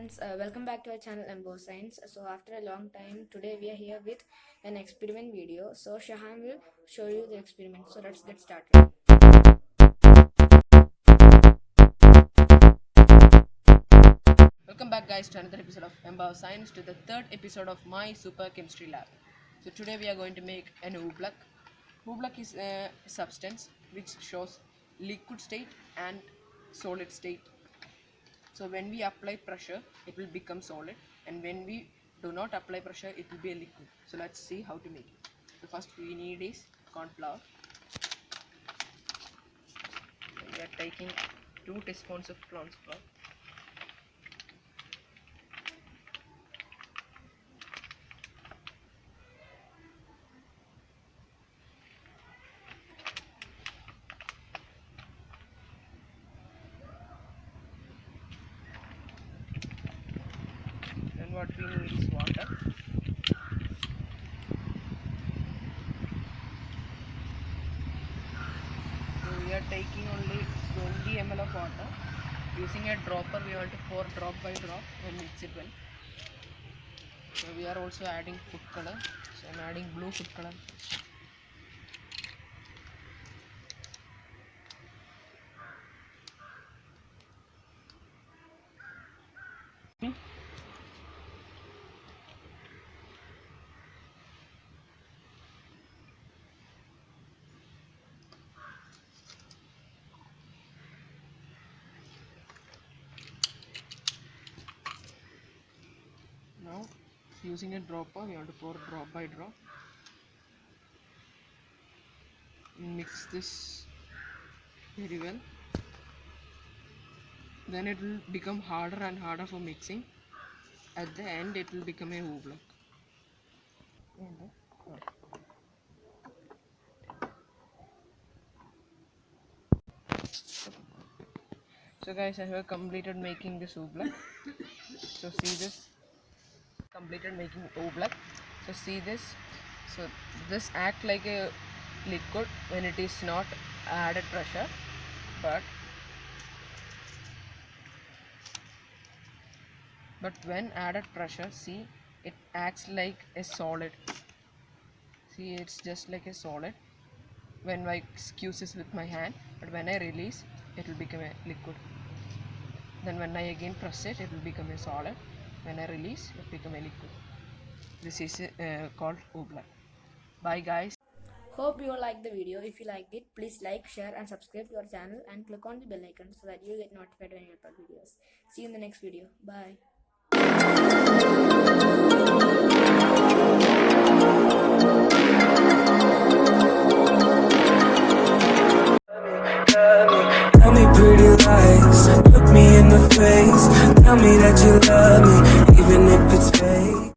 friends, welcome back to our channel Embo Science. So after a long time, today we are here with an experiment video. So Shahan will show you the experiment. So let's get started. Welcome back guys to another episode of Embo Science, to the third episode of my super chemistry lab. So today we are going to make an OOBLECK. OOBLECK is a substance which shows liquid state and solid state. So when we apply pressure, it will become solid, and when we do not apply pressure, it will be a liquid. So let's see how to make it. The first we need is corn flour. So we are taking 2 teaspoons of corn flour. And what we need is water. So we are taking only 20 ml of water. Using a dropper, we want to pour drop by drop and mix it well. So we are also adding food color. So I am adding blue food color. Now, using a dropper, we want to pour drop by drop. Mix this very well. Then it will become harder and harder for mixing. At the end, it will become a OOBLECK. So guys, I have completed making this OOBLECK. So see this. Completed making OOBLECK. So see this. So this act like a liquid when it is not added pressure, but when added pressure, see, it acts like a solid. See, it's just like a solid when I squeeze this with my hand, but when I release, it will become a liquid. Then when I again press it, it will become a solid. When I release, it will become a liquid. This is called OOBLECK. Bye guys. Hope you liked the video. If you liked it, please like, share and subscribe to our channel and click on the bell icon so that you get notified when we upload videos. See you in the next video. Bye. Tell me pretty lies, look me in the face. Tell me that you love me, even if it's fake.